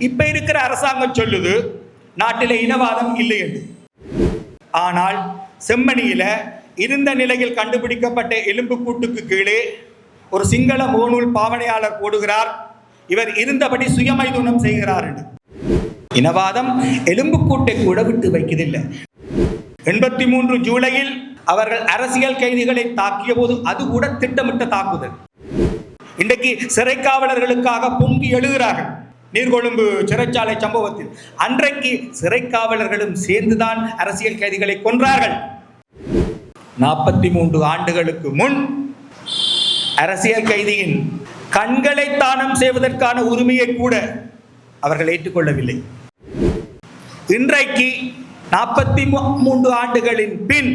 இப்ப இருக்கிற அரசாங்கம் சொல்லுது நாட்டில் இனவாதம் இல்லை என்று. ஆனால் செம்மணியில இருந்த நிலையில் கண்டுபிடிக்கப்பட்ட எலும்புக்கூட்டுக்கு கீழே ஒரு சிங்கள முகநூல் பாவனையாளர் போடுகிறார், இவர் இருந்தபடி சுயமைதுனம் செய்கிறார் என்று. இனவாதம் எலும்புக்கூட்டை கூட விட்டு வைக்கதில்லை. 83 ஜூலையில் அவர்கள் அரசியல் கைதிகளை தாக்கிய போது அது கூட திட்டமிட்ட தாக்குதல். இன்றைக்கு சிறை காவலர்களுக்காக பொங்கி எழுகிறார்கள் நீர்கொழும்பு சிறைச்சாலை சம்பவத்தில். அன்றைக்கு சிறை காவலர்களும் சேர்ந்துதான் அரசியல் கைதிகளை கொன்றார்கள். 43 ஆண்டுகளுக்கு முன் அரசியல் கைதியின் கண்களை தானம் செய்வதற்கான உரிமையை கூட அவர்கள் ஏற்றுக்கொள்ளவில்லை. இன்றைக்கு 43 ஆண்டுகளின் பின்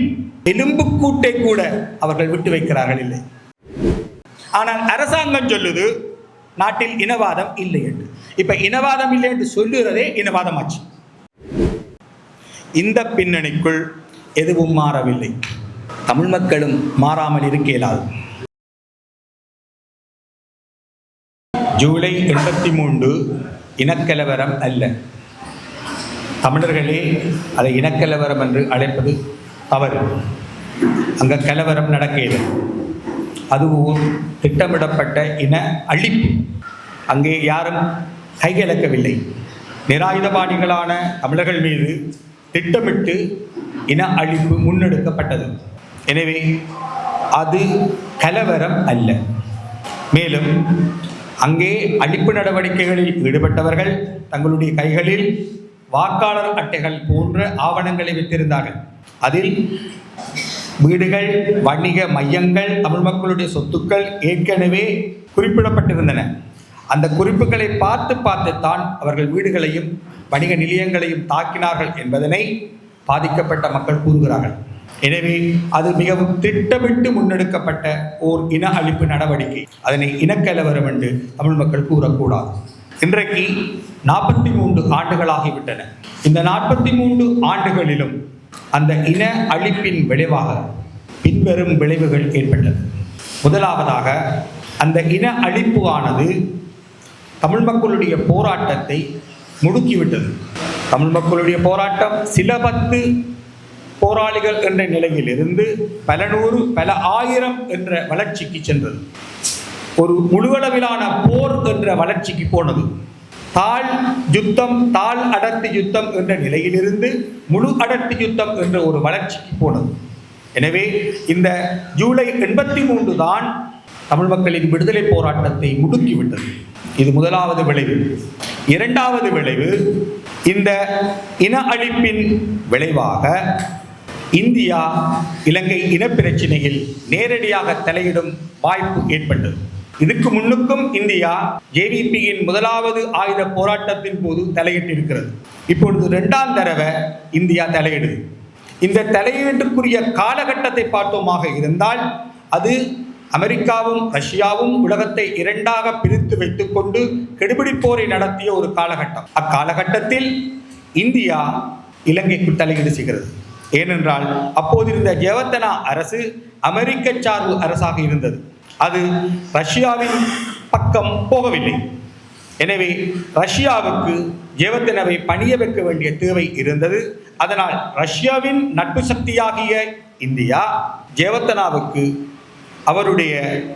எலும்புக்கூட்டை கூட அவர்கள் விட்டு வைக்கிறார்கள் இல்லை. ஆனால் அரசாங்கம் சொல்லுது நாட்டில் இனவாதம் இல்லை என்று. இப்ப இனவாதம் இல்லை என்று சொல்லுறதே இனவாதம் ஆச்சு. இந்த பின்னணிக்குள் எதுவும் மாறவில்லை. தமிழ் மக்களும் மாறாமல் இருக்க இயலாது. ஜூலை 83 இனக்கலவரம் அல்ல. தமிழர்களே அதை இனக்கலவரம் என்று அழைப்பது தவறு. அங்கே கலவரம் நடக்கிறது. அது ஒரு திட்டமிடப்பட்ட இன அழிப்பு. அங்கே யாரும் கைகலக்கவில்லை. நிராயுதபாணிகளான தமிழர்கள் மீது திட்டமிட்டு இன அழிப்பு முன்னெடுக்கப்பட்டது. எனவே அது கலவரம் அல்ல. மேலும் அங்கே அழிப்பு நடவடிக்கைகளில் ஈடுபட்டவர்கள் தங்களுடைய கைகளில் வாக்காளர் அட்டைகள் போன்ற ஆவணங்களை வைத்திருந்தார்கள். அதில் வீடுகள், வணிக மையங்கள், தமிழ் மக்களுடைய சொத்துக்கள் ஏற்கனவே குறிப்பிடப்பட்டிருந்தன. அந்த குறிப்புகளை பார்த்துத்தான் அவர்கள் வீடுகளையும் வணிக நிலையங்களையும் தாக்கினார்கள் என்பதனை பாதிக்கப்பட்ட மக்கள் கூறுகிறார்கள். எனவே அது மிகவும் திட்டமிட்டு முன்னெடுக்கப்பட்ட ஓர் இன அழிப்பு நடவடிக்கை. அதனை இனக்கலவரம் என்று தமிழ் மக்கள் கூறக்கூடாது. இன்றைக்கு 43 ஆண்டுகளாகிவிட்டன. இந்த 43 ஆண்டுகளிலும் அந்த இன அழிப்பின் விளைவாக பின்வரும் விளைவுகள் ஏற்பட்டது. முதலாவதாக, அந்த இன அழிப்பு ஆனது தமிழ் மக்களுடைய போராட்டத்தை முடுக்கிவிட்டது. தமிழ் மக்களுடைய போராட்டம் சில 10 போராளிகள் என்ற நிலையில் இருந்து பல நூறு, பல ஆயிரம் என்ற வளர்ச்சிக்கு சென்றது. ஒரு முழுவளவிலான போர் என்ற வளர்ச்சிக்கு போனது. தாழ் யுத்தம், தாழ் அடர்த்தி யுத்தம் என்ற நிலையிலிருந்து முழு அடர்த்தி யுத்தம் என்ற ஒரு வளர்ச்சிக்கு போனது. எனவே இந்த ஜூலை 83 தான் தமிழ் மக்களின் விடுதலை போராட்டத்தை முடுக்கிவிட்டது. இது முதலாவது விளைவு. இரண்டாவது விளைவு, இந்த இன அழிப்பின் விளைவாக இந்தியா இலங்கை இனப்பிரச்சினையில் நேரடியாக தலையிடும் வாய்ப்பு ஏற்பட்டது. இதுக்கு முன்னுக்கும் இந்தியா ஜேவிபியின் முதலாவது ஆயுத போராட்டத்தின் போது தலையிட்டிருக்கிறது. இப்பொழுது 2ஆம் தடவை இந்தியா தலையிடுது. இந்த தலையீட்டுக்குரிய காலகட்டத்தை பார்த்தோமாக இருந்தால் அது அமெரிக்காவும் ரஷ்யாவும் உலகத்தை 2ஆக பிரித்து வைத்துக் கொண்டு கெடுபிடி போரை நடத்திய ஒரு காலகட்டம். அக்காலகட்டத்தில் இந்தியா இலங்கைக்கு தலையீடு செய்கிறது. ஏனென்றால் அப்போதிருந்த ஜெயவர்தனா அரசு அமெரிக்க சார்பு அரசாக இருந்தது. அது ரஷ்யாவின் பக்கம் போகவில்லை. எனவே ரஷ்யாவுக்கு ஜெயவர்தனாவை பணிய வைக்க வேண்டிய தேவை இருந்தது. அதனால் ரஷ்யாவின் நட்பு சக்தியாகிய இந்தியா ஜெயவர்தனாவுக்கு அவருடைய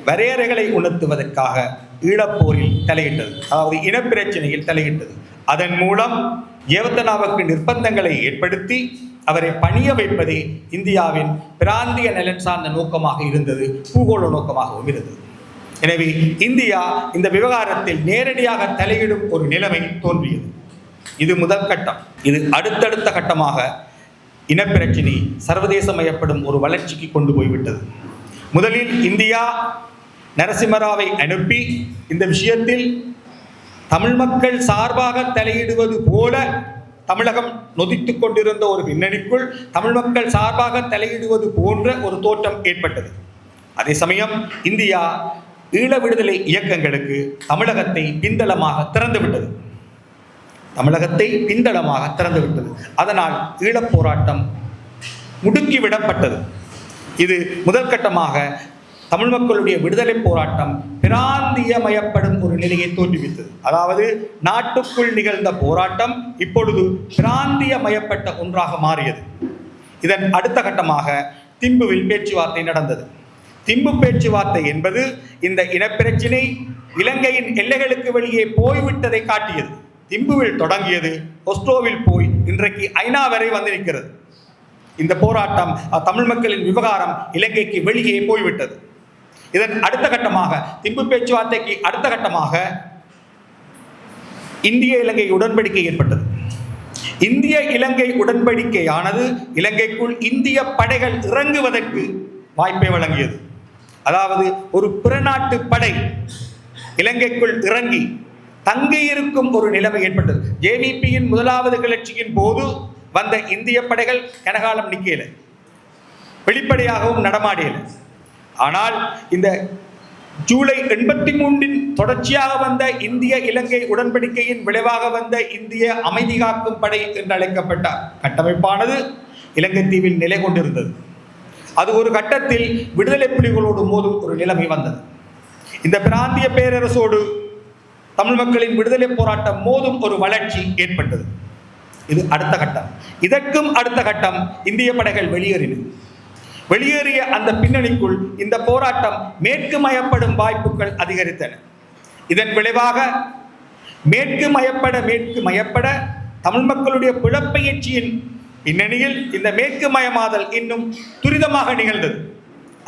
வரையறைகளை உணர்த்துவதற்காக ஈழப்போரில் தலையிட்டது. அதாவது இனப்பிரச்சனையில் தலையிட்டது. அதன் மூலம் ஜெயவர்தனாவுக்கு நிர்பந்தங்களை ஏற்படுத்தி அவரை பணிய வைப்பதே இந்தியாவின் பிராந்திய நலன் சார்ந்த நோக்கமாக இருந்தது, பூகோள நோக்கமாகவும் இருந்தது. எனவே இந்தியா இந்த விவகாரத்தில் நேரடியாக தலையிடும் ஒரு நிலைமை தோன்றியது. இது முதல் கட்டம். இது அடுத்தடுத்த கட்டமாக இனப்பிரச்சினை சர்வதேசமயப்படும் ஒரு வளர்ச்சிக்கு கொண்டு போய்விட்டது. முதலில் இந்தியா நரசிம்மராவை அனுப்பி இந்த விஷயத்தில் தமிழ் மக்கள் சார்பாக தலையிடுவது போல தமிழகம் நொதித்துக் கொண்டிருந்த ஒரு பின்னணிக்குள் தமிழ் மக்கள் சார்பாக தலையிடுவது போன்ற ஒரு தோற்றம் ஏற்பட்டது. அதே சமயம் இந்தியா ஈழ விடுதலை இயக்கங்களுக்கு தமிழகத்தை பிந்தளமாக திறந்துவிட்டது. அதனால் ஈழப் போராட்டம் முடுக்கிவிடப்பட்டது. இது முதல் கட்டமாக தமிழ் மக்களுடைய விடுதலை போராட்டம் பிராந்தியமயப்படும் ஒரு நிலையை தோற்றுவித்தது. அதாவது நாட்டுக்குள் நிகழ்ந்த போராட்டம் இப்பொழுது பிராந்தியமயப்பட்ட ஒன்றாக மாறியது. இதன் அடுத்த கட்டமாக திம்புவில் பேச்சுவார்த்தை நடந்தது. திம்பு பேச்சுவார்த்தை என்பது இந்த இனப்பிரச்சினை இலங்கையின் எல்லைகளுக்கு வெளியே போய்விட்டதை காட்டியது. திம்புவில் தொடங்கியது, ஒஸ்லோவில் போய் இன்றைக்கு ஐநா வரை வந்திருக்கிறது. இந்த போராட்டம் தமிழ் மக்களின் விவகாரம் இலங்கைக்கு வெளியே போய்விட்டது. இதன் அடுத்த கட்டமாக திம்பு பேச்சுவார்த்தைக்கு அடுத்த கட்டமாக இந்திய இலங்கை உடன்படிக்கை ஏற்பட்டது. இந்திய இலங்கை உடன்படிக்கையானது இலங்கைக்குள் இந்திய படைகள் இறங்குவதற்கு வாய்ப்பை வழங்கியது. அதாவது ஒரு பிறநாட்டு படை இலங்கைக்குள் இறங்கி தங்கியிருக்கும் ஒரு நிலைமை ஏற்பட்டது. ஜேவிபியின் முதலாவது கிளர்ச்சியின் போது வந்த இந்திய படைகள் கனகாலம் நிற்கல, வெளிப்படையாகவும் நடமாடியல. ஆனால் இந்த ஜூலை 83 தொடர்ச்சியாக வந்த இந்திய இலங்கை உடன்படிக்கையின் விளைவாக வந்த இந்திய அமைதி காக்கும் படை என்று அழைக்கப்பட்ட கட்டமைப்பானது இலங்கை தீவில் நிலை கொண்டிருந்தது. அது ஒரு கட்டத்தில் விடுதலை புலிகளோடு மோதும் ஒரு நிலைமை வந்தது. இந்த பிராந்திய பேரரசோடு தமிழ் மக்களின் விடுதலை போராட்டம் மோதும் ஒரு வளர்ச்சி ஏற்பட்டது. இது அடுத்த கட்டம். இதற்கும் அடுத்த கட்டம் இந்திய படைகள் வெளியேறிய அந்த பின்னணிக்குள் இந்த போராட்டம் மேற்கு மயப்படும் வாய்ப்புகள் அதிகரித்தன. இதன் விளைவாக மேற்கு மயப்பட தமிழ் மக்களுடைய புலப்பெயர்ச்சியின் பின்னணியில் இந்த மேற்கு மயமாதல் இன்னும் துரிதமாக நிகழ்ந்தது.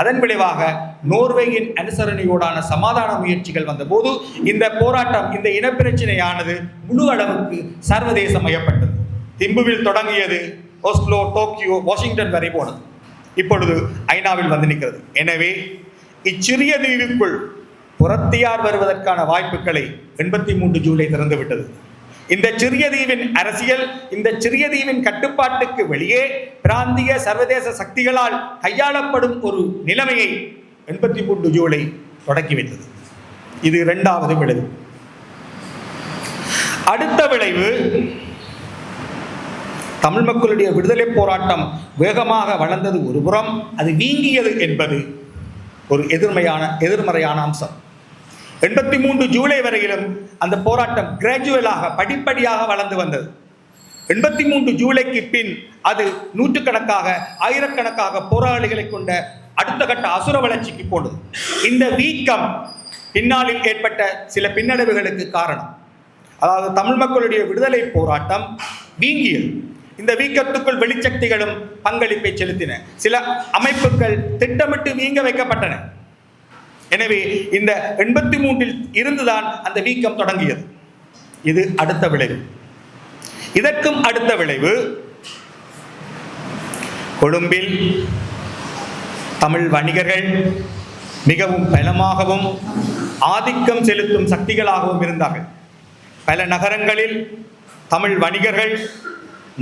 அதன் விளைவாக நோர்வேயின் அனுசரணையோடான சமாதான முயற்சிகள் வந்தபோது இந்த போராட்டம், இந்த இனப்பிரச்சனையானது முழு அளவுக்கு சர்வதேசமயப்பட்டது. திம்புவில் தொடங்கியது, ஒஸ்லோ, டோக்கியோ, வாஷிங்டன் வரை போனது. இப்பொழுது ஐநாவில் வந்து நிற்கிறது. எனவே இச்சிறிய தீவுக்குள் புறத்தியார் வருவதற்கான வாய்ப்புகளை 83 ஜூலை திறந்துவிட்டது. இந்த சிறிய தீவின் அரசியல், இந்த சிறிய தீவின் கட்டுப்பாட்டுக்கு வெளியே பிராந்திய சர்வதேச சக்திகளால் கையாளப்படும் ஒரு நிலைமையை 83 ஜூலை தொடக்கி வைத்தது. இது இரண்டாவது விளைவு. அடுத்த விளைவு, தமிழ் மக்களுடைய விடுதலை போராட்டம் வேகமாக வளர்ந்தது ஒரு புறம், அது வீங்கியது என்பது ஒரு எதிர்மறையான அம்சம். 83 ஜூலை வரையிலும் அந்த போராட்டம் கிராஜுவலாக படிப்படியாக வளர்ந்து வந்தது. 83 ஜூலைக்கு பின் அது நூற்றுக்கணக்காக ஆயிரக்கணக்காக போராளிகளை கொண்ட அடுத்த கட்ட அசுர வளர்ச்சிக்கு போனது. இந்த வீக்கம் பின்னாளில் ஏற்பட்ட சில பின்னடைவுகளுக்கு காரணம். அதாவது தமிழ் மக்களுடைய விடுதலை போராட்டம் வீங்கியது. இந்த வீக்கத்துக்குள் வெளிச்சக்திகளும் பங்களிப்பை செலுத்தின. சில அமைப்புகள் திட்டமிட்டு வீங்க வைக்கப்பட்டன. எனவே இந்த 83 இருந்துதான் அந்த வீக்கம் தொடங்கியது. இது அடுத்த விளைவு. இதற்கும் அடுத்த விளைவு, கொழும்பில் தமிழ் வணிகர்கள் மிகவும் பலமாகவும் ஆதிக்கம் செலுத்தும் சக்திகளாகவும் இருந்தார்கள். பல நகரங்களில் தமிழ் வணிகர்கள்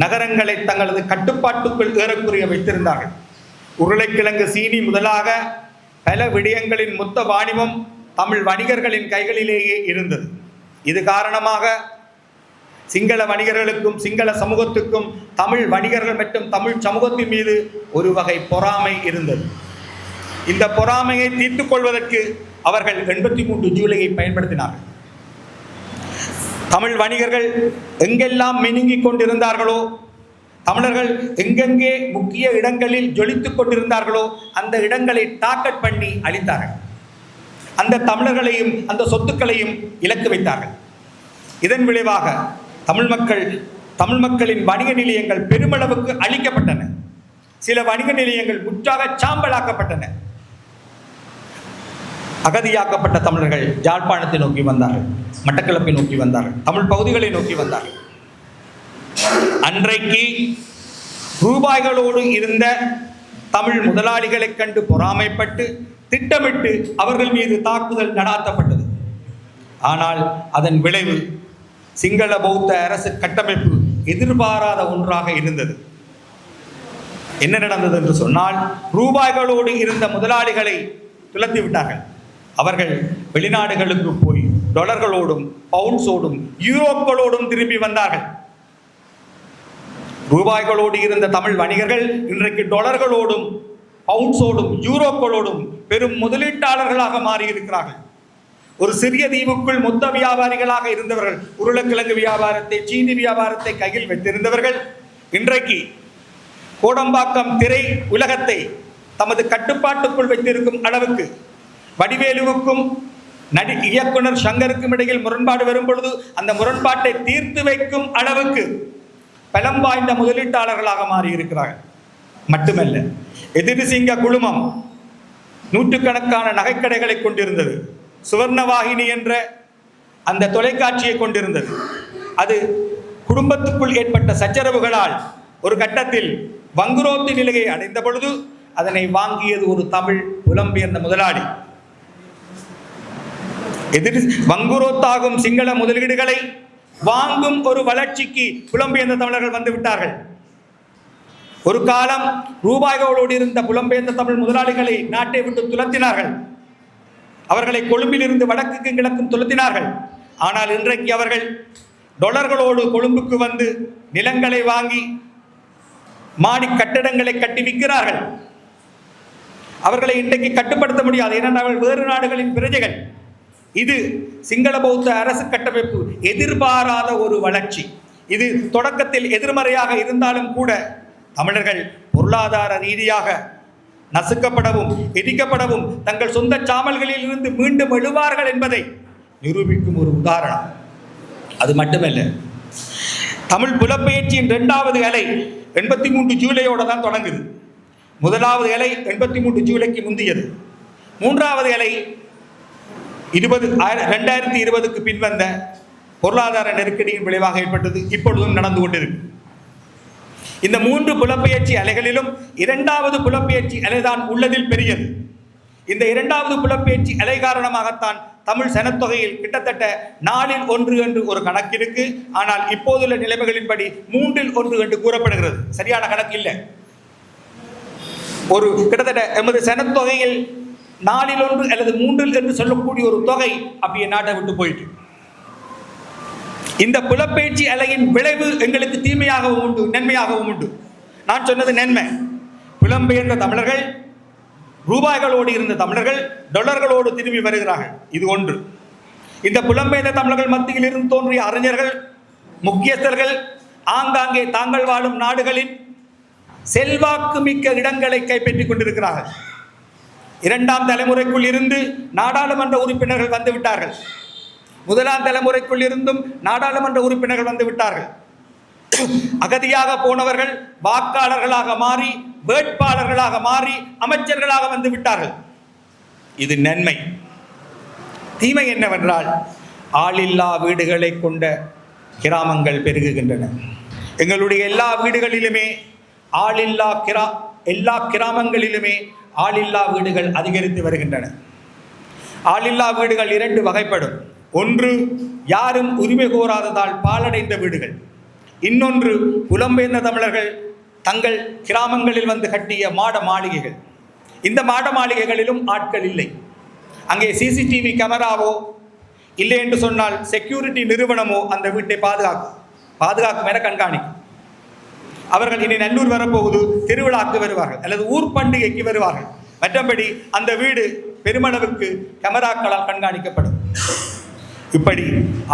நகரங்களை தங்களது கட்டுப்பாட்டுக்குள் ஏறக்குறைய வைத்திருந்தார்கள். உருளைக்கிழங்கு, சீனி முதலாக பல விடயங்களின் மொத்த வாணிபம் தமிழ் வணிகர்களின் கைகளிலேயே இருந்தது. இது காரணமாக சிங்கள வணிகர்களுக்கும் சிங்கள சமூகத்துக்கும் தமிழ் வணிகர்கள் மற்றும் தமிழ் சமூகத்தின் மீது ஒரு வகை பொறாமை இருந்தது. இந்த பொறாமையை தீர்த்துக் கொள்வதற்கு அவர்கள் 83 ஜூலையை பயன்படுத்தினார்கள். தமிழ் வணிகர்கள் எங்கெல்லாம் மினுங்கிக் கொண்டிருந்தார்களோ, தமிழர்கள் எங்கெங்கே முக்கிய இடங்களில் ஜொலித்துக் கொண்டிருந்தார்களோ அந்த இடங்களை டார்கெட் பண்ணி அழித்தார்கள். அந்த தமிழர்களையும் அந்த சொத்துக்களையும் இலக்கு வைத்தார்கள். இதன் விளைவாக தமிழ் மக்களின் வணிக நிலையங்கள் பெருமளவுக்கு அழிக்கப்பட்டன. சில வணிக நிலையங்கள் முற்றாக சாம்பலாக்கப்பட்டன. அகதியாக்கப்பட்ட தமிழர்கள் யாழ்ப்பாணத்தை நோக்கி வந்தார்கள், மட்டக்களப்பை நோக்கி வந்தார்கள், தமிழ் பகுதிகளை நோக்கி வந்தார்கள். அன்றைக்கு ரூபாய்களோடு இருந்த தமிழ் முதலாளிகளை கண்டு பொறாமைப்பட்டு திட்டமிட்டு அவர்கள் மீது தாக்குதல் நடாத்தப்பட்டது. ஆனால் அதன் விளைவு சிங்கள பௌத்த அரசு கட்டமைப்பு எதிர்பாராத ஒன்றாக இருந்தது. என்ன நடந்தது என்று சொன்னால், ரூபாய்களோடு இருந்த முதலாளிகளை துரத்தி விட்டார்கள். அவர்கள் வெளிநாடுகளுக்கு போய் டாலர்களோடும் பவுண்ட்ஸோடும் யூரோக்களோடும் திரும்பி வந்தார்கள். ரூபாய்களோடு இருந்த தமிழ் வணிகர்கள் இன்றைக்கு டாலர்களோடும் பவுண்ட்ஸோடும் யூரோக்களோடும் பெரும் முதலீட்டாளர்களாக மாறியிருக்கிறார்கள். ஒரு சிறிய தீவுக்குள் மொத்த வியாபாரிகளாக இருந்தவர்கள், உருளைக்கிழங்கு வியாபாரத்தை, சீனி வியாபாரத்தை கையில் வைத்திருந்தவர்கள் இன்றைக்கு கோடம்பாக்கம் திரை உலகத்தை தமது கட்டுப்பாட்டுக்குள் வைத்திருக்கும் அளவுக்கு, வடிவேலுவுக்கும் இயக்குனர் சங்கருக்கும் இடையில் முரண்பாடு வரும் பொழுது அந்த முரண்பாட்டை தீர்த்து வைக்கும் அளவுக்கு பலம் வாய்ந்த முதலீட்டாளர்களாக மாறியிருக்கிறார்கள். மட்டுமல்ல, எதிரிசிங்க குழுமம் நூற்றுக்கணக்கான நகைக்கடைகளை கொண்டிருந்தது. சுவர்ணவாகினி என்ற அந்த தொலைக்காட்சியை கொண்டிருந்தது. அது குடும்பத்துக்குள் ஏற்பட்ட சச்சரவுகளால் ஒரு கட்டத்தில் வங்குரோத்து நிலையை அடைந்த பொழுது அதனை வாங்கியது ஒரு தமிழ் புலம்பெயர்ந்த முதலாளி. வங்குரோத்தாகும் சிங்கள முதலீடுகளை வாங்கும் ஒரு வளர்ச்சிக்கு புலம்பெயர்ந்த தமிழர்கள் வந்து விட்டார்கள். ஒரு காலம் ரூபாய்களோடு இருந்த புலம்பெயர்ந்த தமிழ் முதலாளிகளை நாட்டை விட்டு துரத்தினார்கள். அவர்களை கொழும்பில் இருந்து வடக்குக்கும் கிழக்கும் துரத்தினார்கள். ஆனால் இன்றைக்கு அவர்கள் டொலர்களோடு கொழும்புக்கு வந்து நிலங்களை வாங்கி மாடி கட்டடங்களை கட்டி விற்கிறார்கள். அவர்களை இன்றைக்கு கட்டுப்படுத்த முடியாது, ஏனென்றால் அவர்கள் வேறு நாடுகளின் பிரஜைகள். இது சிங்கள பௌத்த அரசு கட்டமைப்பு எதிர்பாராத ஒரு வளர்ச்சி. இது தொடக்கத்தில் எதிர்மறையாக இருந்தாலும் கூட தமிழர்கள் பொருளாதார ரீதியாக நசுக்கப்படவும் எரிக்கப்படவும் தங்கள் சொந்த சாமல்களில் இருந்து மீண்டும் எழுவார்கள் என்பதை நிரூபிக்கும் ஒரு உதாரணம். அது மட்டுமல்ல, தமிழ் புலப்பெயர்ச்சியின் 2வது அலை 83 ஜூலையோடு தான் தொடங்குது. முதலாவது அலை 83 ஜூலைக்கு முந்தியது. 3வது அலை 2020க்கு பின்வந்த பொருளாதார நெருக்கடியின் விளைவாக ஏற்பட்டது. இப்பொழுதும் நடந்து கொண்டிருக்கு. இந்த 3 புலப்பெயர்ச்சி அலைகளிலும் 2வது புலப்பெயர்ச்சி அலைதான் உள்ளதில் பெரியது. இந்த 2வது புலப்பெயர்ச்சி அலை காரணமாகத்தான் தமிழ் சனத்தொகையில் கிட்டத்தட்ட 4இல் 1 என்று ஒரு கணக்கு இருக்கு. ஆனால் இப்போதுள்ள நிலைமைகளின்படி 3இல் 1 என்று கூறப்படுகிறது. சரியான கணக்கு இல்லை. ஒரு கிட்டத்தட்ட எமது சனத்தொகையில் 4இல் 1 அல்லது 3இல் என்று சொல்லக்கூடிய ஒரு தொகை அப்படியே நாட்டை விட்டு போயிட்டு. இந்த புலப்பெயர்ச்சி அலையின் விளைவு எங்களுக்கு தீமையாகவும் உண்டு, நன்மையாகவும் உண்டு. நான் சொன்னது நன்மை. புலம்பெயர்ந்த தமிழர்கள், ரூபாய்களோடு இருந்த தமிழர்கள் டொலர்களோடு திரும்பி வருகிறார்கள். இது ஒன்று. இந்த புலம்பெயர்ந்த தமிழர்கள் மத்தியில் இருந்து தோன்றிய அறிஞர்கள், முக்கியஸ்தர்கள் ஆங்காங்கே தாங்கள் வாழும் நாடுகளின் செல்வாக்கு மிக்க இடங்களை கைப்பற்றிக் கொண்டிருக்கிறார்கள். 2ஆம் தலைமுறைக்குள் இருந்து நாடாளுமன்ற உறுப்பினர்கள் வந்துவிட்டார்கள். 1ஆம் தலைமுறைக்குள் இருந்தும் நாடாளுமன்ற உறுப்பினர்கள் வந்து விட்டார்கள். அகதியாக போனவர்கள் வாக்காளர்களாக மாறி, வேட்பாளர்களாக மாறி, அமைச்சர்களாக வந்து விட்டார்கள். இது நன்மை. தீமை என்னவென்றால், ஆளில்லா வீடுகளை கொண்ட கிராமங்கள் பெருகுகின்றன. எங்களுடைய எல்லா வீடுகளிலுமே எல்லா கிராமங்களிலுமே ஆளில்லா வீடுகள் அதிகரித்து வருகின்றன. ஆளில்லா வீடுகள் 2 வகைப்படும். ஒன்று, யாரும் உரிமை கோராததால் பாலடைந்த வீடுகள். இன்னொன்று, புலம்பெயர்ந்த தமிழர்கள் தங்கள் கிராமங்களில் வந்து கட்டிய மாட மாளிகைகள். இந்த மாட மாளிகைகளிலும் ஆட்கள் இல்லை. அங்கே சிசிடிவி கேமராவோ இல்லை என்று சொன்னால் செக்யூரிட்டி நிறுவனமோ அந்த வீட்டை பாதுகாக்கும் என கண்காணிக்கும். அவர்கள் இனி நல்லூர் வரப்போகுது, திருவிழாக்கு வருவார்கள் அல்லது ஊர் பண்டிகைக்கு வருவார்கள். மற்றபடி அந்த வீடு பெருமளவுக்கு கேமராக்களால் கண்காணிக்கப்படும். இப்படி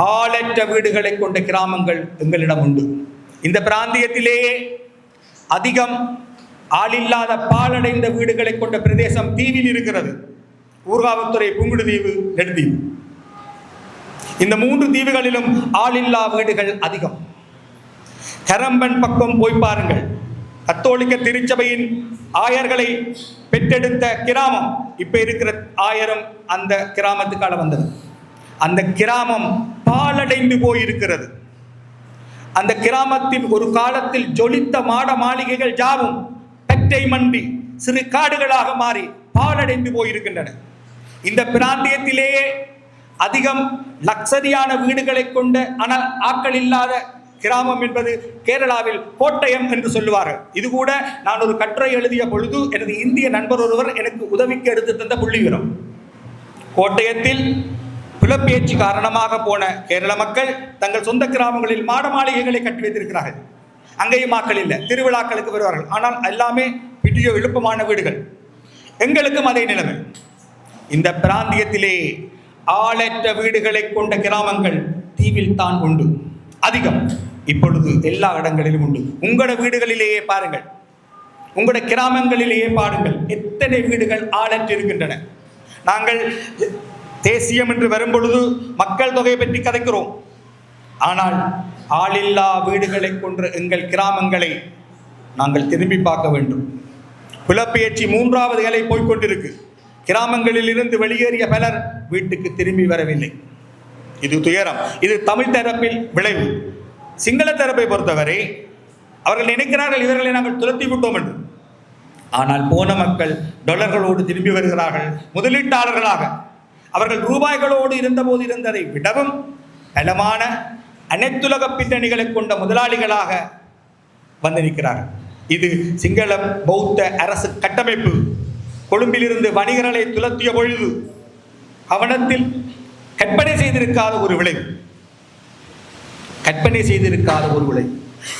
ஆளற்ற வீடுகளை கொண்ட கிராமங்கள் எங்களிடம் உண்டு. இந்த பிராந்தியத்திலேயே அதிகம் ஆளில்லாத பாலடைந்த வீடுகளை கொண்ட பிரதேசம் தீவில் இருக்கிறது. ஊர்காவத்துறை, புங்குடுதீவு, நெடுந்தீவு. இந்த 3 தீவுகளிலும் ஆளில்லா வீடுகள் அதிகம். கரம்பன் பக்கம் போய் பாருங்கள். கத்தோலிக்க திருச்சபையின் ஆயர்களை பெற்றெடுத்த கிராமம். இப்ப இருக்கிற ஆயரும் அந்த கிராமத்துக்கால வந்தது. அந்த கிராமம் பாலடைந்து போயிருக்கிறது. அந்த கிராமத்தில் ஒரு காலத்தில் ஜொலித்த மாட மாளிகைகள் யாவும் பெட்டை மண்டி சிறு காடுகளாக மாறி பாலடைந்து போயிருக்கின்றன. இந்த பிராந்தியத்திலேயே அதிகம் லக்ஸரியான வீடுகளை கொண்ட ஆனால் ஆட்கள் இல்லாத கிராமம் என்பது கேரளாவில் கோட்டயம் என்று சொல்லுவார்கள். இது கூட நான் ஒரு கட்டுரை எழுதிய பொழுது எனது இந்திய நண்பர் ஒருவர் எனக்கு உதவிக்கு எடுத்து தந்த புள்ளிவிவரம். கோட்டயத்தில் புலப்பெயர்ச்சி காரணமாக போன கேரள மக்கள் தங்கள் சொந்த கிராமங்களில் மாட மாளிகைகளை கட்டி வைத்திருக்கிறார்கள். அங்கேயும் மக்கள் இல்லை, திருவிழாக்களுக்கு வருவார்கள். ஆனால் எல்லாமே பிடியோ எழுப்பமான வீடுகள். எங்களுக்கும் அதே நிலைமை. இந்த பிராந்தியத்திலே ஆளற்ற வீடுகளை கொண்ட கிராமங்கள் தீவில் தான் உண்டு, அதிகம். இப்பொழுது எல்லா இடங்களிலும் உண்டு. உங்களோட வீடுகளிலேயே பாருங்கள், உங்களோட கிராமங்களிலேயே பாருங்கள், எத்தனை வீடுகள் ஆளற்று இருக்கின்றன. நாங்கள் தேசியம் என்று வரும்பொழுது மக்கள் தொகையை பற்றி கதைக்கிறோம். ஆனால் ஆளில்லா வீடுகளை கொன்ற எங்கள் கிராமங்களை நாங்கள் திரும்பி பார்க்க வேண்டும். புலப்பெயர்ச்சி 3வது அலை போய்கொண்டிருக்கு. கிராமங்களில் இருந்து வெளியேறிய பலர் வீட்டுக்கு திரும்பி வரவில்லை. இது துயரம். இது தமிழ் தரப்பில் விளைவு. சிங்கள தரப்பை பொறுத்தவரை அவர்கள் நினைக்கிறார்கள் இவர்களை நாங்கள் துரத்தி விட்டோம் என்று. ஆனால் போன மக்கள் டாலர்களோடு திரும்பி வருகிறார்கள். முதலீட்டாளர்களாக அவர்கள் ரூபாய்களோடு இருந்தபோது இருந்ததை விடவும் பலமான அனைத்துலக பின்னணிகளை கொண்ட முதலாளிகளாக வந்திருக்கிறார்கள். இது சிங்கள பௌத்த அரசு கட்டமைப்பு கொழும்பிலிருந்து வணிகர்களை துரத்திய பொழுது கவனத்தில் கற்பனை செய்திருக்காத ஒரு விளைவு.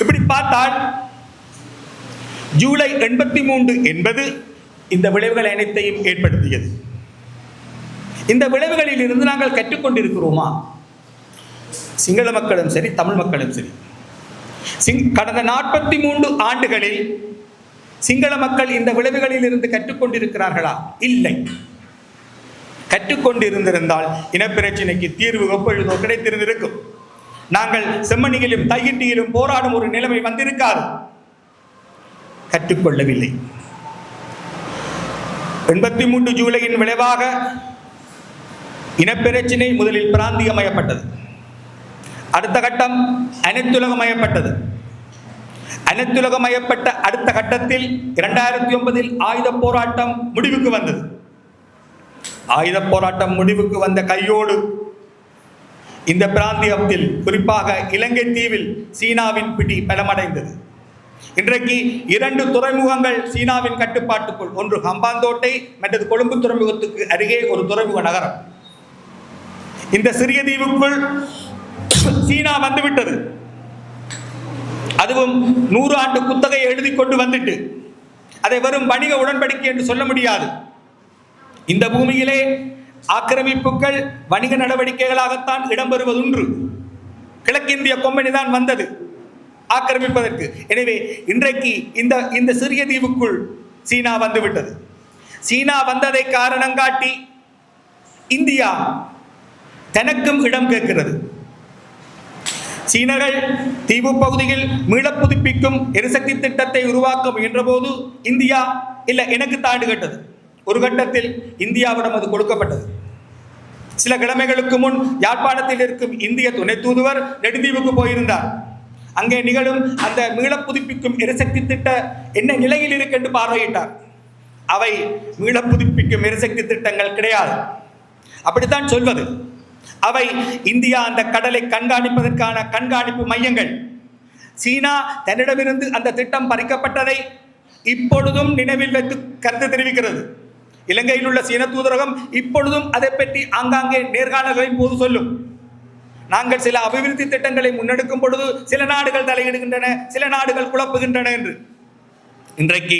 இப்படி பார்த்தால் ஜூலை 83 என்பது இந்த விளைவுகள் அனைத்தையும் ஏற்படுத்தியது. இந்த விளைவுகளில் இருந்து நாங்கள் கற்றுக்கொண்டிருக்கிறோமா? சிங்கள மக்களும் சரி, தமிழ் மக்களும் சரி, கடந்த 43 ஆண்டுகளில் சிங்கள மக்கள் இந்த விளைவுகளில் இருந்து கற்றுக்கொண்டிருக்கிறார்களா? இல்லை. கற்றுக்கொண்டிருந்திருந்தால் இனப்பிரச்சினைக்கு தீர்வு எப்பொழுதோ கிடைத்திருந்திருக்கும். நாங்கள் செம்மணியிலும் தையிட்டியிலும் போராடும் ஒரு நிலைமை வந்திருக்காது. கற்றுக்கொள்ளவில்லை. 83 ஜூலையின் விளைவாக இனப்பிரச்சினை முதலில் பிராந்தியமயப்பட்டது. அடுத்த கட்டம் அனைத்துலகமயப்பட்டது. அனைத்துலகமயப்பட்ட அடுத்த கட்டத்தில் 2009 ஆயுத போராட்டம் முடிவுக்கு வந்தது. ஆயுத போராட்டம் முடிவுக்கு வந்த கையோடு இந்த பிராந்தியத்தில், குறிப்பாக இலங்கை தீவில் சீனாவின் பிடி பலமடைந்தது. இன்றைக்கு 2 துறைமுகங்கள் சீனாவின் கட்டுப்பாட்டுக்குள், ஒன்று ஹம்பாந்தோட்டை, மற்றது கொழும்பு துறைமுகத்துக்கு அருகே ஒரு துறைமுக நகரம். இந்த சிறிய தீவுக்குள் சீனா வந்துவிட்டது. அதுவும் 100 ஆண்டு குத்தகையை எழுதி கொண்டு வந்துட்டு அதை வெறும் வணிக உடன்படிக்கை என்று சொல்ல முடியாது. இந்த பூமியிலே ஆக்கிரமிப்புகள் வணிக நடவடிக்கைகளாகத்தான் இடம்பெறுவதுண்டு. கிழக்கிந்திய கம்பெனி தான் வந்தது ஆக்கிரமிப்பதற்கு. எனவே இன்றைக்கு இந்த சிறிய தீவுக்குள் சீனா வந்துவிட்டது. சீனா வந்ததை காரணம் காட்டி இந்தியா தனக்கும் இடம் கேட்கிறது. சீனர்கள் தீவு பகுதியில் மீள புதுப்பிக்கும் எரிசக்தி திட்டத்தை உருவாக்க முயன்ற போது இந்தியா இல்லை எனக்கு தாண்டு கேட்டது. ஒரு கட்டத்தில் இந்தியாவிடம் அது கொடுக்கப்பட்டது. சில கிழமைகளுக்கு முன் யாழ்ப்பாணத்தில் இருக்கும் இந்திய துணை தூதுவர் நெடுந்தீவுக்கு போயிருந்தார். அங்கே நிகழும் அந்த மீள புதுப்பிக்கும் எரிசக்தி திட்ட என்ன நிலையில் இருக்கு என்று பார்வையிட்டார். அவை மீள புதுப்பிக்கும் எரிசக்தி திட்டங்கள் கிடையாது, அப்படித்தான் சொல்வது. அவை இந்தியா அந்த கடலை கண்காணிப்பதற்கான கண்காணிப்பு மையங்கள். சீனா தன்னிடமிருந்து அந்த திட்டம் பறிக்கப்பட்டதை இப்பொழுதும் நினைவில் வைத்து கருத்து தெரிவிக்கிறது. இலங்கையில் உள்ள சீன தூதரகம் இப்பொழுதும் அதை பற்றி ஆங்காங்கே நேர்காணல்களின் போது சொல்லும். நாங்கள் சில அபிவிருத்தி திட்டங்களை முன்னெடுக்கும் பொழுது சில நாடுகள் தலையிடுகின்றன, சில நாடுகள் குழப்புகின்றன என்று. இன்றைக்கு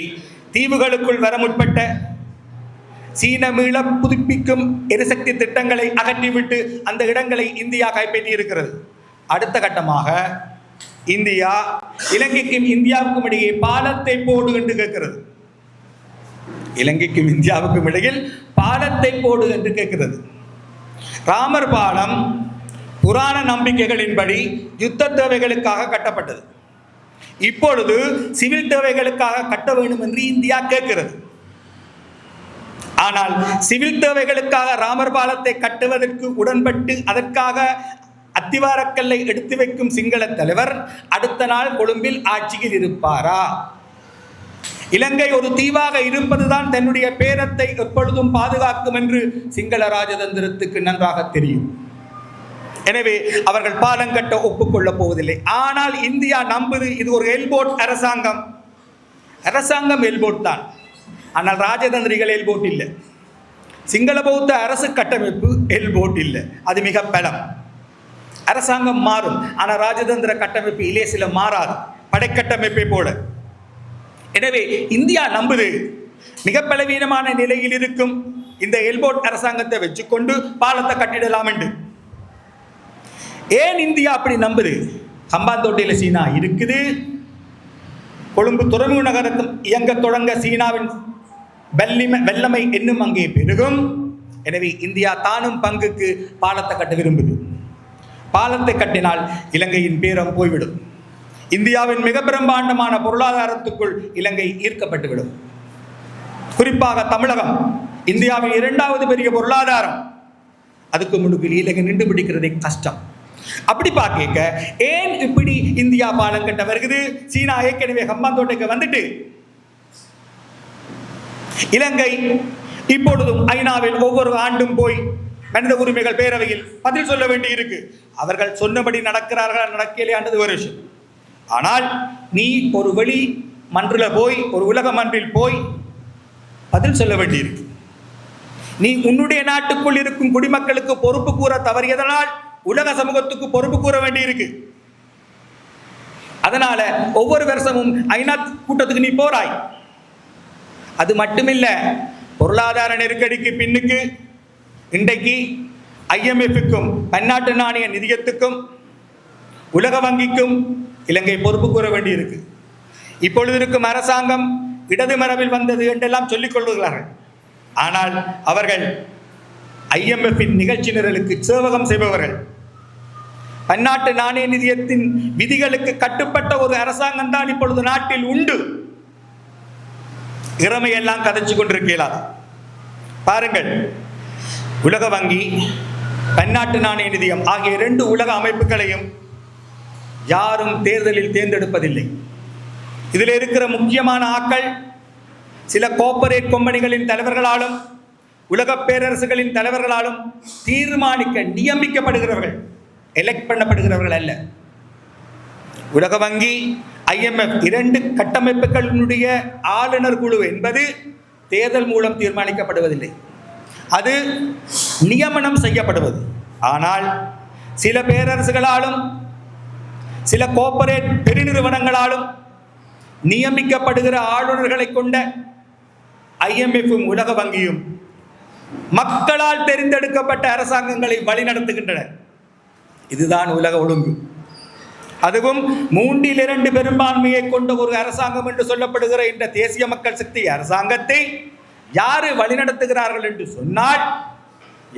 தீவுகளுக்குள் வர முற்பட்ட சீன மீள புதுப்பிக்கும் எரிசக்தி திட்டங்களை அகற்றிவிட்டு அந்த இடங்களை இந்தியா கைப்பற்றி இருக்கிறது. அடுத்த கட்டமாக இந்தியா இலங்கைக்கும் இந்தியாவுக்கும் இடையே பாலத்தை போடு என்று கேட்கிறது. இலங்கைக்கும் இந்தியாவுக்கும் இடையில் பாலத்தை போடு என்று கேட்கிறது. ராமர் பாலம் புராண நம்பிக்கைகளின்படி யுத்த தேவைகளுக்காக கட்டப்பட்டது. இப்பொழுது சிவில் தேவைகளுக்காக கட்ட வேண்டும் என்று இந்தியா கேட்கிறது. ஆனால் சிவில் தேவைகளுக்காக ராமர் பாலத்தை கட்டுவதற்கு உடன்பட்டு அதற்காக அத்திவாரக்கல்லை எடுத்து வைக்கும் சிங்கள தலைவர் அடுத்த நாள் கொழும்பில் ஆட்சியில் இருப்பாரா? இலங்கை ஒரு தீவாக இருப்பதுதான் தன்னுடைய பேரத்தை எப்பொழுதும் பாதுகாக்கும் என்று சிங்கள ராஜதந்திரத்துக்கு நன்றாக தெரியும். எனவே அவர்கள் பாலம் கட்ட ஒப்புக்கொள்ளப் போவதில்லை. ஆனால் இந்தியா நம்புது இது ஒரு எல்போட் அரசாங்கம். அரசாங்கம் எல்போட் தான், ஆனால் ராஜதந்திரிகள் எல்போட் இல்லை. சிங்கள பௌத்த அரசு கட்டமைப்பு எல்போட் இல்லை, அது மிக பலம். அரசாங்கம் மாறும், ஆனால் ராஜதந்திர கட்டமைப்பு இலேசில மாறாது, படைக்கட்டமைப்பை போல. எனவே இந்தியா நம்புது மிக பலவீனமான நிலையில் இருக்கும் இந்த எல்போர்ட் அரசாங்கத்தை வச்சுக்கொண்டு பாலத்தை கட்டிடலாம் என்று. ஏன் இந்தியா அப்படி நம்புது? ஹம்பாந்தோட்டையில் சீனா இருக்குது, கொழும்பு துறைமுக நகரத்தில் இயங்க தொடங்க சீனாவின் வெள்ளமை இன்னும் அங்கே பெருகும். எனவே இந்தியா தானும் பங்குக்கு பாலத்தை கட்ட விரும்புது. பாலத்தை கட்டினால் இலங்கையின் பேரம் போய்விடும். இந்தியாவின் மிக பிரம்மாண்டமான பொருளாதாரத்துக்குள் இலங்கை ஈர்க்கப்பட்டுவிடும். குறிப்பாக தமிழகம் இந்தியாவின் 2வது பெரிய பொருளாதாரம். அதுக்கு முன்னுக்கு இலங்கை நின்று பிடிக்கிறதே கஷ்டம். அப்படி பார்க்க ஏன் இப்படி இந்தியா பாலம் கட்ட வருகிறது? சீனா ஏற்கனவே ஹம்பாந்தோட்டைக்கு வந்துட்டு இலங்கை இப்பொழுதும் ஐநாவில் ஒவ்வொரு ஆண்டும் போய் மனித உரிமைகள் பேரவையில் பதில் சொல்ல வேண்டி இருக்கு. அவர்கள் சொன்னபடி நடக்கிறார்களா நடக்கலையான்றது ஒரு விஷயம். ஆனால் நீ ஒரு வெளி மன்றில் போய், ஒரு உலக மன்றில் போய் பதில் சொல்ல வேண்டி இருக்கு. நீ உன்னுடைய நாட்டுக்குள் இருக்கும் குடிமக்களுக்கு பொறுப்பு கூற தவறியதனால் உலக சமூகத்துக்கு பொறுப்பு கூற வேண்டி இருக்கு. அதனால ஒவ்வொரு வருஷமும் ஐநா கூட்டத்துக்கு நீ போறாய். அது மட்டுமில்ல, பொருளாதார நெருக்கடிக்கு பின்னுக்கு இன்றைக்கு IMF-க்கும் பன்னாட்டு நாணய நிதியத்துக்கும் உலக வங்கிக்கும் இலங்கை பொறுப்பு கூற வேண்டி இருக்கு. இப்பொழுது இருக்கும் அரசாங்கம் இடது மரபில் வந்தது என்றெல்லாம் சொல்லிக் கொள்கிறார்கள். ஆனால் அவர்கள் IMF-இன் நிகழ்ச்சி நிரலுக்கு சேவகம் செய்பவர்கள். பன்னாட்டு நாணய நிதியத்தின் விதிகளுக்கு கட்டுப்பட்ட ஒரு அரசாங்கம் தான் இப்பொழுது நாட்டில் உண்டு. இறமையெல்லாம் கதைச்சு கொண்டிருக்கிறார். பாருங்கள், உலக வங்கி, பன்னாட்டு நாணய நிதியம் ஆகிய 2 உலக அமைப்புகளையும் யாரும் தேர்தலில் தேர்ந்தெடுப்பதில்லை. இதில் இருக்கிற முக்கியமான ஆட்கள் சில கோர்ப்பரேட் கம்பெனிகளின் தலைவர்களாலும் உலக பேரரசுகளின் தலைவர்களாலும் தீர்மானிக்க நியமிக்கப்படுகிறவர்கள், எலெக்ட் பண்ணப்படுகிறவர்கள் அல்ல. உலக வங்கி, IMF 2 கட்டமைப்புகளினுடைய ஆளுநர் குழு என்பது தேர்தல் மூலம் தீர்மானிக்கப்படுவதில்லை. அது நியமனம் செய்யப்படுவது. ஆனால் சில பேரரசுகளாலும் சில கோர்ப்பரேட் பெருநிறுவனங்களாலும் நியமிக்கப்படுகிற ஆளுநர்களை கொண்ட IMF-ம் உலக வங்கியும் மக்களால் தெரிந்தெடுக்கப்பட்ட அரசாங்கங்களை வழிநடத்துகின்றன. இதுதான் உலக ஒழுங்கு. அதுவும் 3/2 பெரும்பான்மையை கொண்ட ஒரு அரசாங்கம் என்று சொல்லப்படுகிற இந்த தேசிய மக்கள் சக்தி அரசாங்கத்தை யாரு வழிநடத்துகிறார்கள் என்று சொன்னால்,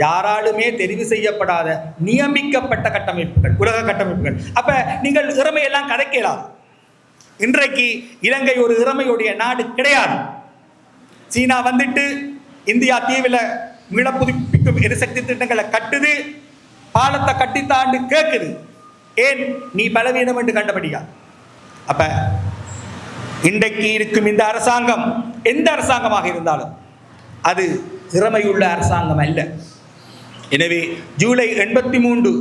யாராலுமே தெரிவு செய்யப்படாத நியமிக்கப்பட்ட கட்டமைப்புகள், உலக கட்டமைப்புகள். அப்ப நீங்கள் இறமையெல்லாம் கதைக்கலாம். இன்றைக்கு இலங்கை ஒரு இறமையுடைய நாடு கிடையாது. சீனா வந்துட்டு இந்தியா தீவில மீள புதுப்பிக்கும் எரிசக்தி திட்டங்களை கட்டுது, பாலத்தை கட்டித்தாண்டு கேட்குது. ஏன்? நீ பலவீனம் என்று கண்டபடியா? அப்ப இன்றைக்கு இருக்கும் இந்த அரசாங்கம் எந்த அரசாங்கமாக இருந்தாலும் அது திறமையுள்ள அரசாங்கம் அல்ல. எனவே ஜூலை 83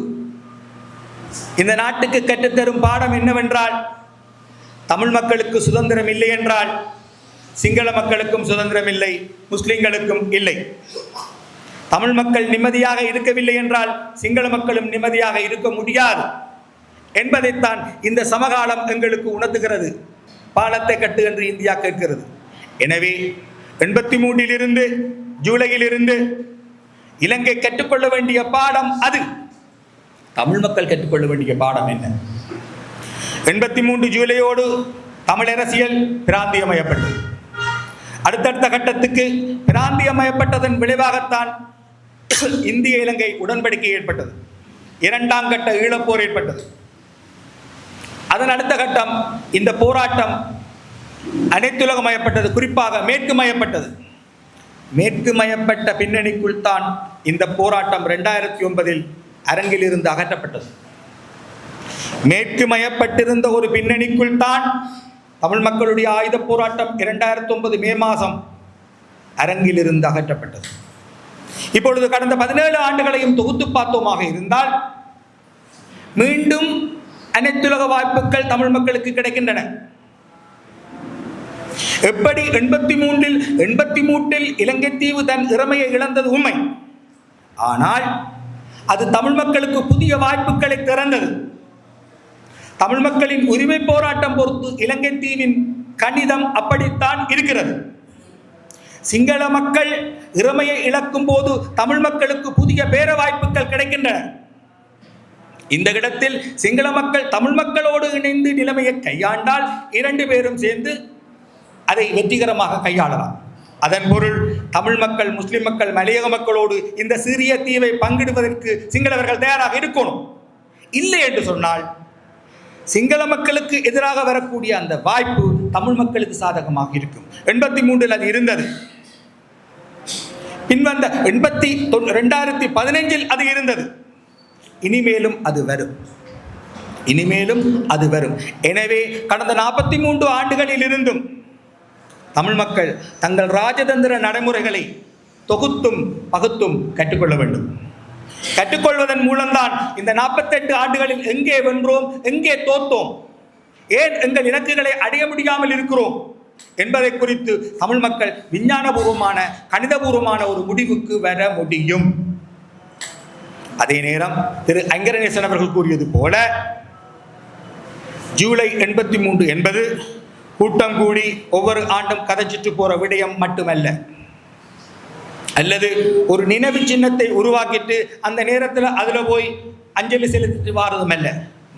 இந்த நாட்டுக்கு கற்றுத்தரும் பாடம் என்னவென்றால், தமிழ் மக்களுக்கு சுதந்திரம் இல்லை என்றால் சிங்கள மக்களுக்கும் சுதந்திரம் இல்லை, முஸ்லிம்களுக்கும் இல்லை. தமிழ் மக்கள் நிம்மதியாக இருக்கவில்லை என்றால் சிங்கள மக்களும் நிம்மதியாக இருக்க முடியாது என்பதைத்தான் இந்த சமகாலம் எங்களுக்கு உணர்த்துகிறது. பாலத்தை கட்டு என்று இந்தியா கேட்கிறது. எனவே 83 ஜூலையிலிருந்து இலங்கை கற்றுக்கொள்ள வேண்டிய பாடம் அது. தமிழ் மக்கள் கற்றுக்கொள்ள வேண்டிய பாடம் என்ன? 83 ஜூலையோடு தமிழ் அரசியல் பிராந்தியமயப்பட்டது. அடுத்தடுத்த கட்டத்துக்கு பிராந்தியமயப்பட்டதன் விளைவாகத்தான் இந்திய இலங்கை உடன்படிக்கை ஏற்பட்டது. 2ஆம் கட்ட ஈழப்போர் ஏற்பட்டது. அதன் அடுத்த கட்டம் இந்த போராட்டம் அனைத்துலகமயப்பட்டது, குறிப்பாக மேற்கு மயப்பட்டது. மேற்கு மயப்பட்ட பின்னணிக்குள் தான் இந்த போராட்டம் 2009 அரங்கிலிருந்து அகற்றப்பட்டது. மேற்கு மயப்பட்டிருந்த ஒரு பின்னணிக்குள் தான் தமிழ் மக்களுடைய ஆயுத போராட்டம் 2009 மே மாதம் அரங்கிலிருந்து அகற்றப்பட்டது. இப்பொழுது கடந்த 17 ஆண்டுகளையும் தொகுத்து பார்த்தோமாக இருந்தால் மீண்டும் அனைத்துலக வாய்ப்புகள் தமிழ் மக்களுக்கு கிடைக்கின்றன. எப்படி 83 இலங்கை தீவு தன் இறமையை இழந்தது உண்மை. ஆனால் அது தமிழ் மக்களுக்கு புதிய வாய்ப்புகளை திறந்தது. தமிழ் மக்களின் உரிமை போராட்டம் பொறுத்து இலங்கை தீவின் கணிதம் அப்படித்தான் இருக்கிறது. சிங்கள மக்கள் இறமையை இழக்கும் போது தமிழ் மக்களுக்கு புதிய பேர வாய்ப்புகள் கிடைக்கின்றன. இந்த இடத்தில் சிங்கள மக்கள் தமிழ் மக்களோடு இணைந்து நிலைமையை கையாண்டால் இரண்டு பேரும் சேர்ந்து அதை வெற்றிகரமாக கையாளலாம். அதன் பொருள் தமிழ் மக்கள், முஸ்லிம் மக்கள், மலையக மக்களோடு இந்த சிறிய தீவை பங்கிடுவதற்கு சிங்களவர்கள் தயாராக இருக்கணும். இல்லை என்று சொன்னால் சிங்கள மக்களுக்கு எதிராக வரக்கூடிய அந்த வாய்ப்பு தமிழ் மக்களுக்கு சாதகமாக இருக்கும். 83 அது இருந்தது. பின்வந்த 2015 அது இருந்தது. இனிமேலும் அது வரும். எனவே கடந்த 43 ஆண்டுகளில் இருந்தும் தமிழ் மக்கள் தங்கள் ராஜதந்திர நடைமுறைகளை தொகுத்தும் பகுத்தும் கற்றுக்கொள்ள வேண்டும். கற்றுக்கொள்வதன் மூலம்தான் இந்த 48 ஆண்டுகளில் எங்கே வென்றோம், எங்கே தோத்தோம், ஏன் எங்கள் இலக்குகளை அடைய முடியாமல் இருக்கிறோம் என்பதை குறித்து தமிழ் மக்கள் விஞ்ஞானபூர்வமான, கணிதபூர்வமான ஒரு முடிவுக்கு வர முடியும். அதே நேரம் திரு ஐங்கரநேசன் அவர்கள் கூறியது போல ஜூலை 83 என்பது கூட்டம் கூடி ஒவ்வொரு ஆண்டும் கதைச்சிட்டு போற விடயம் மட்டுமல்ல, அல்லது ஒரு நினைவு சின்னத்தை உருவாக்கிட்டு அந்த நேரத்தில் அதில் போய் அஞ்சலி செலுத்திட்டு வாரதும் அல்ல.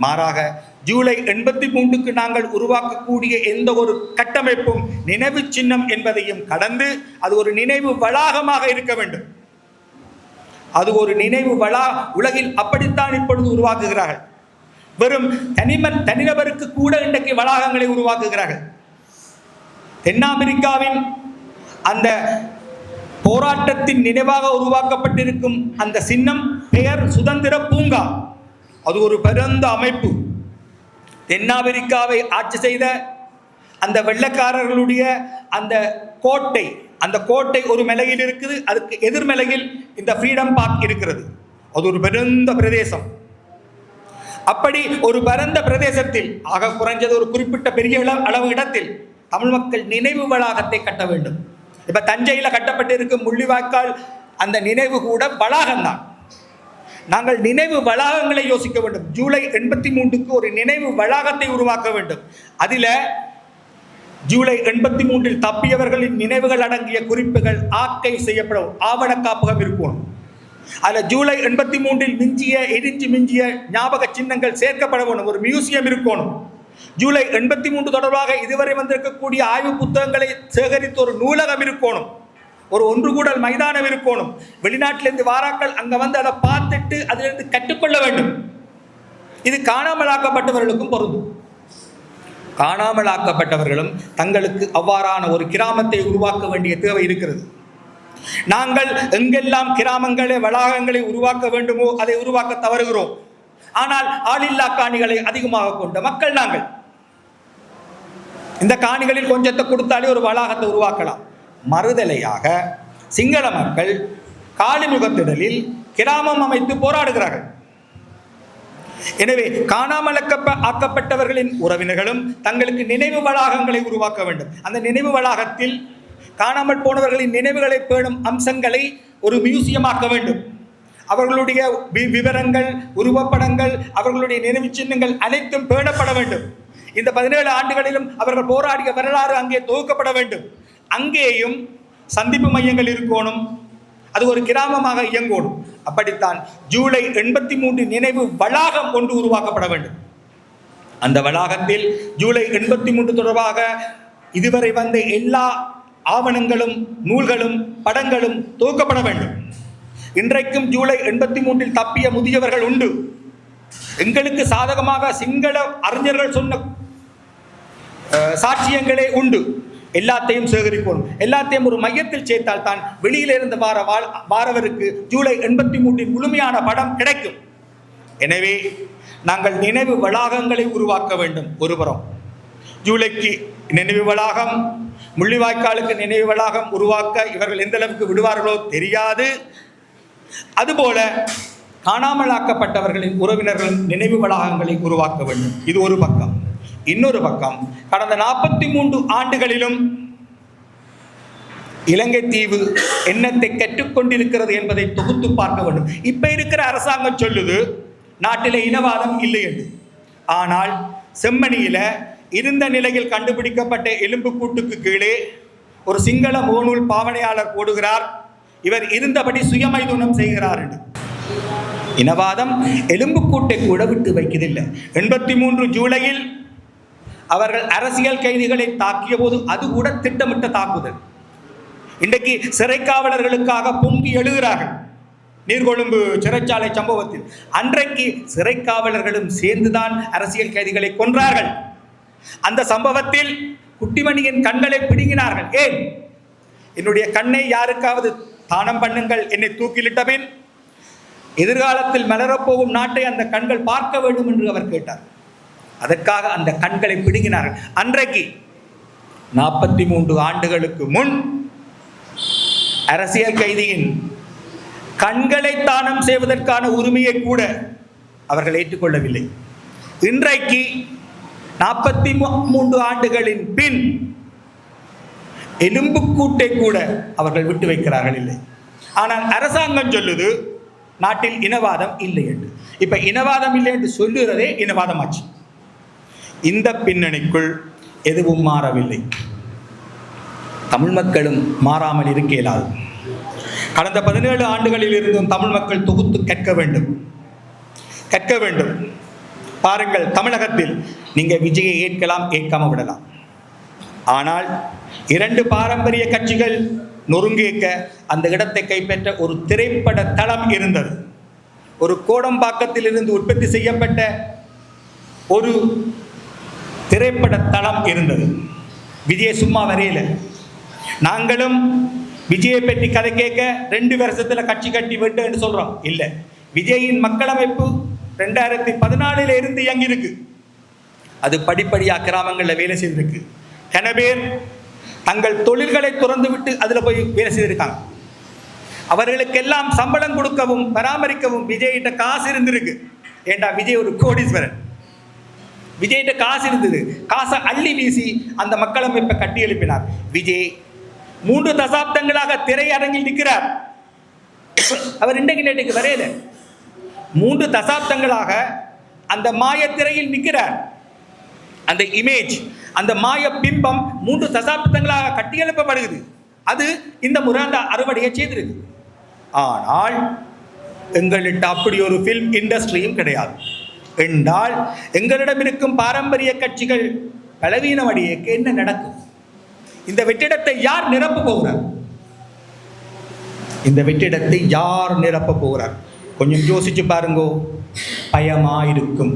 மாறாக ஜூலை 83க்கு நாங்கள் உருவாக்கக்கூடிய எந்த ஒரு கட்டமைப்பும் நினைவு சின்னம் என்பதையும் கடந்து அது ஒரு நினைவு வளாகமாக இருக்க வேண்டும். அது ஒரு நினைவு உலகில் அப்படித்தான் இப்பொழுது உருவாக்குகிறார்கள். வெறும் தனிநபருக்கு கூட இன்றைக்கு வளாகங்களை உருவாக்குகிறார்கள். தென்னாப்பிரிக்காவின் அந்த போராட்டத்தின் நினைவாக உருவாக்கப்பட்டிருக்கும் அந்த சின்னம் பெயர் சுதந்திர பூங்கா. அது ஒரு பரந்த அமைப்பு. தென்னாப்பிரிக்காவை ஆட்சி செய்த அந்த வெள்ளைக்காரர்களுடைய அந்த கோட்டை ஒரு மலையில் இருக்குது. அதுக்கு எதிர்மலையில் இந்த ஃப்ரீடம் பார்க் இருக்கிறது. அது ஒரு பரந்த பிரதேசம். அப்படி ஒரு பரந்த பிரதேசத்தில் ஆக குறைஞ்சது ஒரு குறிப்பிட்ட பெரிய அளவு இடத்தில் தமிழ் மக்கள் நினைவு வளாகத்தை கட்ட வேண்டும். இப்ப தஞ்சையில் கட்டப்பட்டிருக்கும் முள்ளிவாய்க்கால் அந்த நினைவு கூட வளாகம்தான். நாங்கள் நினைவு வளாகங்களை யோசிக்க வேண்டும். ஜூலை 83க்கு ஒரு நினைவு வளாகத்தை உருவாக்க வேண்டும். அதில் ஜூலை 83 தப்பியவர்களின் நினைவுகள் அடங்கிய குறிப்புகள் ஆக்கைவ் செய்யப்படும் ஆவண காப்பகம் இருக்கணும். அதில் ஜூலை 83 எரிஞ்சு மிஞ்சிய ஞாபக சின்னங்கள் சேர்க்கப்பட வேண்டும். ஒரு மியூசியம் இருக்கணும். ஜூலை 83 தொடர்பாக இதுவரை வந்திருக்கக்கூடிய ஆய்வு புத்தகங்களை சேகரித்து ஒரு நூலகம் இருக்கணும். ஒரு ஒன்றுகூடல் மைதானம் இருக்கணும். வெளிநாட்டிலிருந்து வாராக்கள் அங்கே வந்து அதை பார்த்துட்டு அதிலிருந்து கற்றுக்கொள்ள வேண்டும். இது காணாமலாக்கப்பட்டவர்களுக்கும் பொருந்தும். காணாமலாக்கப்பட்டவர்களும் தங்களுக்கு அவ்வாறான ஒரு கிராமத்தை உருவாக்க வேண்டிய தேவை இருக்கிறது. நாங்கள் எங்கெல்லாம் கிராமங்களை, வளாகங்களை உருவாக்க வேண்டுமோ அதை உருவாக்க தவறுகிறோம். ஆனால் ஆளில்லா காணிகளை அதிகமாக கொண்ட மக்கள் நாங்கள். இந்த காணிகளில் கொஞ்சத்தை கொடுத்தாலே ஒரு வளாகத்தை உருவாக்கலாம். மறுதலையாக சிங்கள மக்கள் காலிமுகத்திடலில் கிராமம் அமைத்து போராடுகிறார்கள். எனவே காணாமல் ஆக்கப்பட்டவர்களின் உறவினர்களும் தங்களுக்கு நினைவு வளாகங்களை உருவாக்க வேண்டும். அந்த நினைவு வளாகத்தில் காணாமல் போனவர்களின் நினைவுகளை பேணும் அம்சங்களை ஒரு மியூசியமாக்க வேண்டும். அவர்களுடைய விவரங்கள், உருவப்படங்கள், அவர்களுடைய நினைவு சின்னங்கள் அனைத்தும் பேணப்பட வேண்டும். இந்த 17 ஆண்டுகளிலும் அவர்கள் போராடிய வரலாறு அங்கே தொகுக்கப்பட வேண்டும். அங்கேயும் சந்திப்பு மையங்கள் இருக்கணும். அது ஒரு கிராமமாக இயங்கணும். அப்படித்தான் ஜூலை 83 நினைவு வளாகம் ஒன்று உருவாக்கப்பட வேண்டும். அந்த வளாகத்தில் ஜூலை 83 தொடர்பாக இதுவரை வந்த எல்லா ஆவணங்களும், நூல்களும், படங்களும் தொகுக்கப்பட வேண்டும். இன்றைக்கும் ஜூலை 83 தப்பிய முதியவர்கள் உண்டு. எங்களுக்கு சாதகமாக சிங்கள அறிஞர்கள் சொன்ன சாட்சியங்களே உண்டு. எல்லாத்தையும் சேகரிப்போம். எல்லாத்தையும் ஒரு மையத்தில் சேர்த்தால் தான் வெளியிலிருந்து வாரவருக்கு ஜூலை 83 முழுமையான படம் கிடைக்கும். எனவே நாங்கள் நினைவு வளாகங்களை உருவாக்க வேண்டும். ஒருபுறம் ஜூலைக்கு நினைவு வளாகம், முள்ளிவாய்க்காலுக்கு நினைவு வளாகம் உருவாக்க இவர்கள் எந்த அளவுக்கு விடுவார்களோ தெரியாது. அதுபோல காணாமலாக்கப்பட்டவர்களின் உறவினர்களின் நினைவு வளாகங்களை உருவாக்க வேண்டும். இது ஒரு பக்கம். இன்னொரு பக்கம், கடந்த 43 ஆண்டுகளிலும் இலங்கை தீவு என்னத்தை கற்றுக்கொண்டிருக்கிறது என்பதை தொகுத்து பார்க்க வேண்டும். இப்ப இருக்கிற அரசாங்கம் சொல்லுது நாட்டிலே இனவாதம் இல்லை என்று. ஆனால் செம்மணியில இருந்த நிலையில் கண்டுபிடிக்கப்பட்ட எலும்புக்கூட்டுக்கு கீழே ஒரு சிங்கள முகநூல் பாவனையாளர் போடுகிறார், இவர் இருந்தபடி சுயமைதுனம் செய்கிறார் என்று. இனவாதம் எலும்புக்கூட்டை கூட விட்டு வைக்கதில்லை. 83 ஜூலையில் அவர்கள் அரசியல் கைதிகளை தாக்கிய போது அது கூட திட்டமிட்ட தாக்குதல். இன்றைக்கு சிறை காவலர்களுக்காக பொங்கி எழுகிறார்கள். நீர்கொழும்பு சிறைச்சாலை சம்பவத்தில் அன்றைக்கு சிறை காவலர்களும் சேர்ந்துதான் அரசியல் கைதிகளை கொன்றார்கள். அந்த சம்பவத்தில் குட்டிமணியின் கண்களை பிடுங்கினார்கள். ஏன்? என்னுடைய கண்ணை யாருக்காவது தானம் பண்ணுங்கள், என்னை தூக்கிலிட்டபின் எதிர்காலத்தில் மலரப்போகும் நாட்டை அந்த கண்கள் பார்க்க வேண்டும் என்று அவர் கேட்டார். அதற்காக அந்த கண்களை பிடுங்கினார்கள். அன்றைக்கு 43 ஆண்டுகளுக்கு முன் அரசியல் கைதியின் கண்களை தானம் செய்வதற்கான உரிமையை கூட அவர்கள் ஏற்றுக்கொள்ளவில்லை. இன்றைக்கு 43 ஆண்டுகளின் பின் எலும்புக்கூட்டை கூட அவர்கள் விட்டு வைக்கிறார்கள் இல்லை. ஆனால் அரசாங்கம் சொல்லுது நாட்டில் இனவாதம் இல்லை என்று. இப்ப இனவாதம் இல்லை என்று சொல்லுகிறதே இனவாதமாச்சு. இந்த பின்னணிக்குள் எதுவும் மாறவில்லை. தமிழ் மக்களும் மாறாமல் இருக்க இயலாது. கடந்த 17 ஆண்டுகளில் இருந்தும் தமிழ் மக்கள் தொகுத்து கற்க வேண்டும். பாருங்கள், தமிழகத்தில் நீங்க விஜயை ஏற்கலாம், ஏற்காம விடலாம். ஆனால் 2 பாரம்பரிய கட்சிகள் நொறுங்கேற்க அந்த இடத்தை கைப்பற்ற ஒரு திரைப்பட தளம் இருந்தது. ஒரு கோடம்பாக்கத்தில் இருந்து உற்பத்தி செய்யப்பட்ட ஒரு திரைப்பட தளம் இருந்தது. விஜய் சும்மா வரையில. நாங்களும் விஜயை பற்றி கதை கேட்க 2 வருஷத்துல கட்சி கட்டி விட்டு என்று சொல்றோம். இல்லை, விஜயின் மக்களமைப்பு 2014 இருந்து இயங்கியிருக்கு. அது படிப்படியாக கிராமங்களில் வேலை செய்திருக்கு. கன பேர் தங்கள் தொழில்களை துறந்து விட்டு அதுல போய் வேலை செய்திருக்காங்க. அவர்களுக்கெல்லாம் சம்பளம் கொடுக்கவும் பராமரிக்கவும் விஜய்கிட்ட காசு இருந்திருக்கு. ஏண்டா, விஜய் ஒரு கோடீஸ்வரன். விஜய்கிட்ட காசு இருந்தது. காசை அள்ளி வீசி அந்த மக்களமைப்பை கட்டி எழுப்பினார். விஜய் 3 தசாப்தங்களாக திரையரங்கில் நிற்கிறார். அவர் இன்றைக்கு நேற்றுக்கு வரையில 3 தசாப்தங்களாக அந்த மாயத்திரையில் நிற்கிறார். அந்த இமேஜ், அந்த மாய பிம்பம் 3 தசாப்தங்களாக கட்டியெழுப்பப்படுகிறது. அது இந்த முறை அந்த அறுவடையை செய்திருக்கு. ஆனால் எங்களிட்ட அப்படி ஒரு ஃபில்ம் இண்டஸ்ட்ரியும் கிடையாது என்றால் எங்களிடம் இருக்கும் பாரம்பரிய கட்சிகள் பலவீனமடையக்கு என்ன நடக்கும்? இந்த வெற்றிடத்தை யார் நிரப்ப போகிறார்? இந்த வெற்றிடத்தை யார் நிரப்ப போகிறார்? கொஞ்சம் யோசிச்சு பாருங்கோ. பயமா இருக்கும்.